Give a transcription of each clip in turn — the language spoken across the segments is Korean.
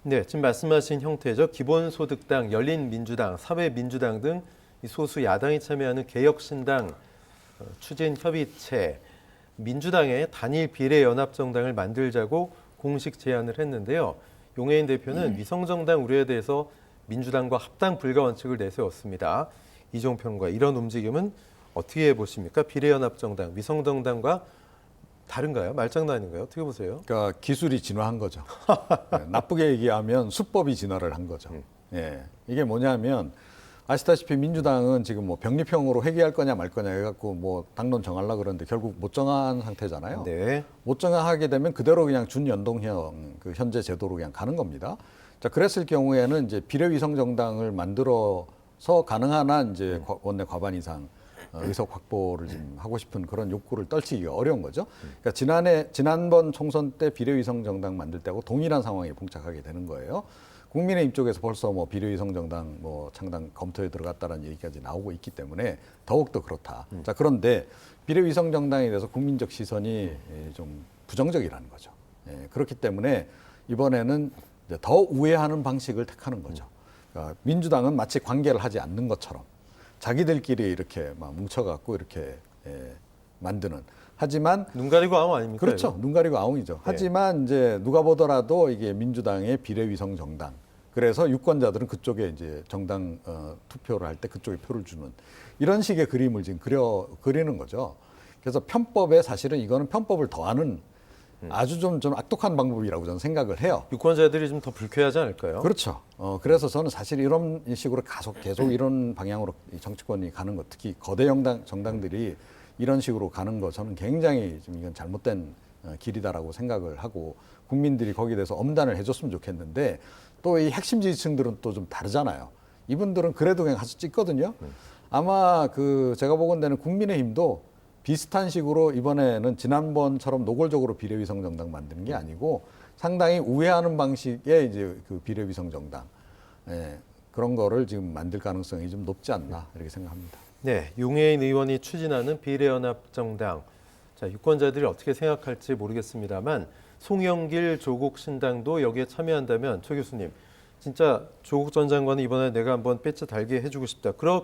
네, 지금 말씀하신 형태죠. 기본소득당, 열린민주당, 사회민주당 등 이 소수 야당이 참여하는 개혁신당 추진협의체, 민주당의 단일 비례연합정당을 만들자고 공식 제안을 했는데요. 용해인 대표는 위성정당 우려에 대해서 민주당과 합당 불가 원칙을 내세웠습니다. 이종 평론가, 이런 움직임은 어떻게 보십니까? 비례연합정당, 위성정당과 다른가요? 말장난인가요? 어떻게 보세요? 그러니까 기술이 진화한 거죠. 네, 나쁘게 얘기하면 수법이 진화를 한 거죠. 예, 이게 뭐냐면 아시다시피 민주당은 지금 뭐 병립형으로 회귀할 거냐 말 거냐 해갖고 뭐 당론 정하려고 그러는데 결국 못 정한 상태잖아요. 네. 못 정하게 되면 그대로 그냥 준연동형 그 현재 제도로 그냥 가는 겁니다. 자, 그랬을 경우에는 이제 비례위성 정당을 만들어서 가능한 한 이제 원내 과반 이상 의석 확보를 지금 하고 싶은 그런 욕구를 떨치기가 어려운 거죠. 그러니까 지난번 총선 때 비례위성 정당 만들 때하고 동일한 상황에 봉착하게 되는 거예요. 국민의힘 쪽에서 벌써 뭐 비례위성 정당 뭐 창당 검토에 들어갔다는 얘기까지 나오고 있기 때문에 더욱더 그렇다. 자, 그런데 비례위성 정당에 대해서 국민적 시선이 좀 부정적이라는 거죠. 예, 그렇기 때문에 이번에는 이제 더 우회하는 방식을 택하는 거죠. 그러니까 민주당은 마치 관계를 하지 않는 것처럼 자기들끼리 이렇게 막 뭉쳐갖고 이렇게 만드는. 하지만 눈 가리고 아무 아닙니까? 그렇죠. 이거? 눈 가리고 아웅이죠. 하지만 이제 누가 보더라도 이게 민주당의 비례위성 정당. 그래서 유권자들은 그쪽에 이제 정당 투표를 할 때 그쪽에 표를 주는 이런 식의 그림을 지금 그리는 거죠. 그래서 편법에 사실은 이거는 편법을 더하는 아주 좀 악독한 방법이라고 저는 생각을 해요. 유권자들이 좀 더 불쾌하지 않을까요? 그렇죠. 그래서 저는 사실 이런 식으로 계속 이런 방향으로 이 정치권이 가는 것, 특히 거대 정당들이 이런 식으로 가는 거 저는 굉장히 좀 이건 잘못된 길이다라고 생각을 하고 국민들이 거기에 대해서 엄단을 해줬으면 좋겠는데 또 이 핵심 지지층들은 또 좀 다르잖아요. 이분들은 그래도 그냥 가서 찍거든요. 아마 그 제가 보건대는 국민의힘도 비슷한 식으로 이번에는 지난번처럼 노골적으로 비례위성 정당 만드는 게 아니고 상당히 우회하는 방식의 이제 그 비례위성 정당 그런 거를 지금 만들 가능성이 좀 높지 않나 이렇게 생각합니다. 네, 용해인 의원이 추진하는 비례연합정당. 자, 유권자들이 어떻게 생각할지 모르겠습니다만 송영길 조국 신당도 여기에 참여한다면 최 교수님, 진짜 조국 전 장관은 이번에 내가 한번 배지 달게 해주고 싶다. 그럴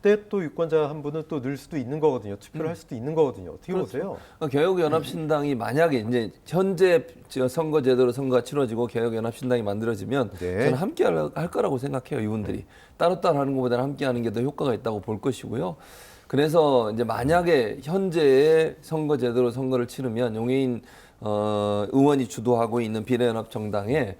때 또 유권자 한 분은 또 늘 수도 있는 거거든요. 투표를 할 수도 있는 거거든요. 어떻게 보세요? 개혁연합신당이 만약에 이제 현재 선거제도로 선거가 치러지고 개혁연합신당이 만들어지면 네. 저는 함께 할 거라고 생각해요. 이분들이 따로따로 하는 것보다는 함께 하는 게 더 효과가 있다고 볼 것이고요. 그래서 이제 만약에 현재의 선거제도로 선거를 치르면 용해인 의원이 주도하고 있는 비례연합정당에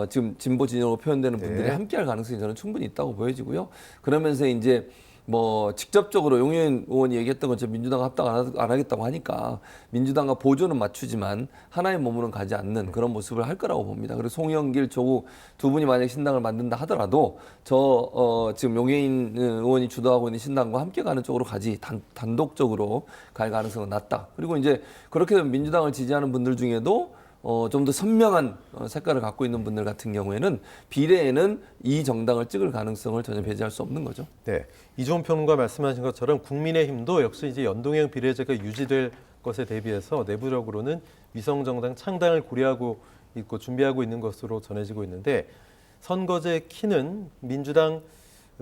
지금 진보 진영으로 표현되는 분들이 함께할 가능성이 저는 충분히 있다고 보여지고요. 그러면서 이제 뭐 직접적으로 용해인 의원이 얘기했던 것처럼 민주당과 합당 안 하겠다고 하니까 민주당과 보조는 맞추지만 하나의 몸으로는 가지 않는 그런 모습을 할 거라고 봅니다. 그리고 송영길, 조국 두 분이 만약 신당을 만든다 하더라도 지금 용해인 의원이 주도하고 있는 신당과 함께 가는 쪽으로 가지 단독적으로 갈 가능성은 낮다. 그리고 이제 그렇게 되면 민주당을 지지하는 분들 중에도 좀 더 선명한 색깔을 갖고 있는 분들 같은 경우에는 비례에는 이 정당을 찍을 가능성을 전혀 배제할 수 없는 거죠. 네, 이종 평론가 말씀하신 것처럼 국민의힘도 역시 이제 연동형 비례제가 유지될 것에 대비해서 내부적으로는 위성정당 창당을 고려하고 있고 준비하고 있는 것으로 전해지고 있는데 선거제 키는 민주당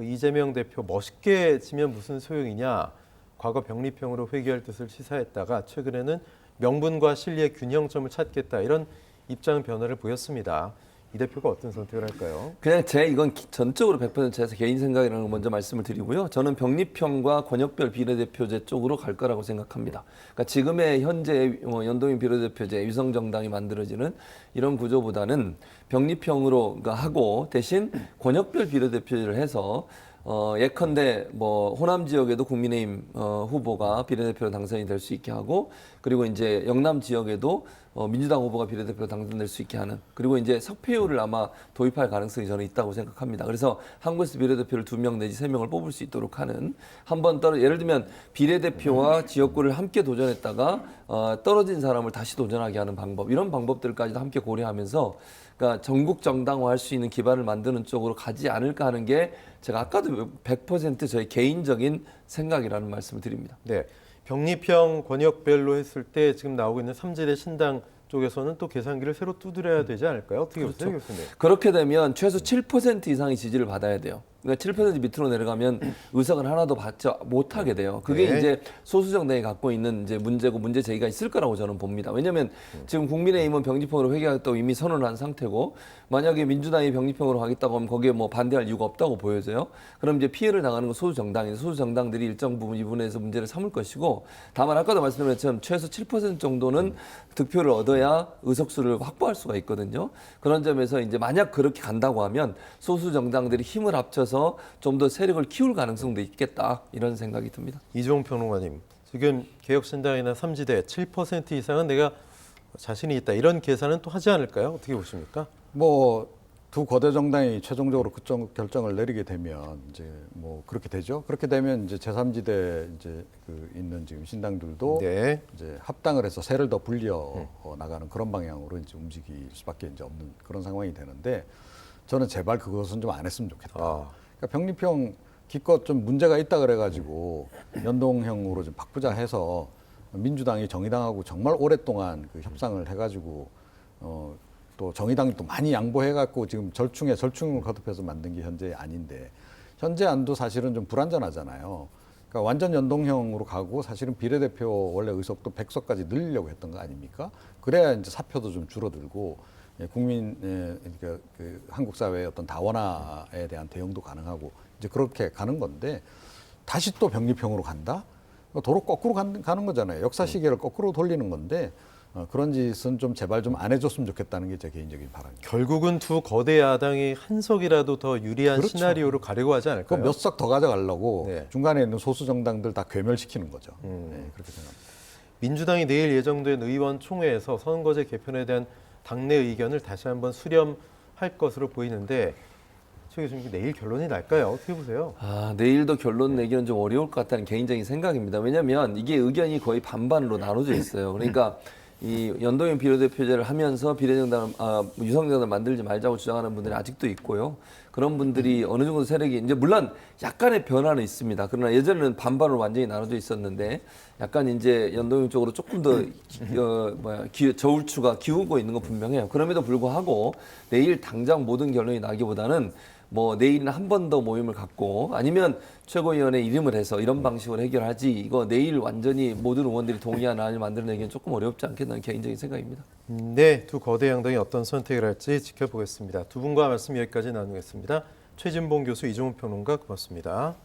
이재명 대표 멋있게 지면 무슨 소용이냐, 과거 병립형으로 회귀할 뜻을 시사했다가 최근에는 명분과 실리의 균형점을 찾겠다, 이런 입장 변화를 보였습니다. 이 대표가 어떤 선택을 할까요? 그냥 이건 전적으로 100% 제 개인 생각이라는 걸 먼저 말씀을 드리고요. 저는 병립형과 권역별 비례대표제 쪽으로 갈 거라고 생각합니다. 그러니까 지금의 현재 연동형 비례대표제, 위성정당이 만들어지는 이런 구조보다는 병립형으로 하고 대신 권역별 비례대표제를 해서 예컨대 뭐 호남 지역에도 국민의힘 후보가 비례대표로 당선이 될 수 있게 하고, 그리고 이제 영남 지역에도 민주당 후보가 비례대표로 당선될 수 있게 하는, 그리고 이제 석패율을 아마 도입할 가능성이 저는 있다고 생각합니다. 그래서 한 곳에서 비례대표를 2명 내지 3명을 뽑을 수 있도록 하는, 한번 예를 들면 비례대표와 지역구를 함께 도전했다가 떨어진 사람을 다시 도전하게 하는 방법, 이런 방법들까지도 함께 고려하면서 그러니까 전국 정당화할 수 있는 기반을 만드는 쪽으로 가지 않을까 하는 게 제가 아까도 100% 저의 개인적인 생각이라는 말씀을 드립니다. 네, 병립형 권역별로 했을 때 지금 나오고 있는 삼지대 신당 쪽에서는 또 계산기를 새로 두드려야 되지 않을까요? 어떻게 보세요, 교수님? 그렇게 되면 최소 7% 이상의 지지를 받아야 돼요. 그러니까 7% 밑으로 내려가면 의석을 하나도 받지 못하게 돼요. 그게 네. 이제 소수 정당이 갖고 있는 이제 문제고 문제 제기가 있을 거라고 저는 봅니다. 왜냐하면 지금 국민의힘은 병립형으로 회귀하겠다고 이미 선언을 한 상태고, 만약에 민주당이 병립형으로 하겠다고 하면 거기에 뭐 반대할 이유가 없다고 보여져요. 그럼 이제 피해를 당하는 건 소수 정당인데, 소수 정당들이 일정 부분 이 부분에서 문제를 삼을 것이고, 다만 아까도 말씀드린 것처럼 최소 7% 정도는 득표를 얻어야 의석수를 확보할 수가 있거든요. 그런 점에서 이제 만약 그렇게 간다고 하면 소수 정당들이 힘을 합쳐서 좀 더 세력을 키울 가능성도 있겠다, 이런 생각이 듭니다. 이종훈 평론가님, 지금 개혁신당이나 삼지대 7% 이상은 내가 자신이 있다 이런 계산은 또 하지 않을까요? 어떻게 보십니까? 뭐 두 거대 정당이 최종적으로 그쪽 결정을 내리게 되면 이제 뭐 그렇게 되죠. 그렇게 되면 이제 제3지대 이제 그 있는 지금 신당들도 네. 이제 합당을 해서 세를 더 불려 나가는 그런 방향으로 이제 움직일 수밖에 이제 없는 그런 상황이 되는데, 저는 제발 그것은 좀 안 했으면 좋겠다. 그러니까 병립형 기껏 좀 문제가 있다 그래가지고 연동형으로 좀 바꾸자 해서 민주당이 정의당하고 정말 오랫동안 그 협상을 해가지고 또 정의당이 또 많이 양보해갖고 지금 절충에 절충을 거듭해서 만든 게 현재 아닌데, 현재 안도 사실은 좀 불안전하잖아요. 그러니까 완전 연동형으로 가고 사실은 비례대표 원래 의석도 100석까지 늘리려고 했던 거 아닙니까? 그래야 이제 사표도 좀 줄어들고 국민 그러니까 그 한국 사회의 어떤 다원화에 대한 대응도 가능하고 이제 그렇게 가는 건데, 다시 또 병립형으로 간다? 도로 거꾸로 가는 거잖아요. 역사 시계를 거꾸로 돌리는 건데, 그런 짓은 좀 제발 좀 안 해줬으면 좋겠다는 게 제 개인적인 바람입니다. 결국은 두 거대 야당이 한 석이라도 더 유리한 그렇죠. 시나리오로 가려고 하지 않을까요? 몇 석 더 가져가려고 네. 중간에 있는 소수 정당들 다 괴멸시키는 거죠. 네, 그렇게 생각합니다. 민주당이 내일 예정된 의원총회에서 선거제 개편에 대한 당내 의견을 다시 한번 수렴할 것으로 보이는데, 최 교수님 내일 결론이 날까요? 어떻게 보세요? 내일도 결론 내기는 좀 어려울 것 같다는 개인적인 생각입니다. 왜냐하면 이게 의견이 거의 반반으로 나눠져 있어요. 그러니까 이 연동형 비례대표제를 하면서 비례정당을 유성정당을 만들지 말자고 주장하는 분들이 아직도 있고요. 그런 분들이 어느 정도 세력이 이제 물론 약간의 변화는 있습니다. 그러나 예전에는 반반으로 완전히 나눠져 있었는데, 약간 이제 연동형 쪽으로 조금 더 저울추가 기우고 있는 건 분명해요. 그럼에도 불구하고 내일 당장 모든 결론이 나기보다는 뭐 내일은 한 번 더 모임을 갖고 아니면 최고위원회 이름을 해서 이런 방식으로 해결하지, 이거 내일 완전히 모든 의원들이 동의하는 안을 만들어내기는 조금 어렵지 않겠다는 개인적인 생각입니다. 네, 두 거대 양당이 어떤 선택을 할지 지켜보겠습니다. 두 분과 말씀 여기까지 나누겠습니다. 최진봉 교수, 이종훈 평론가, 고맙습니다.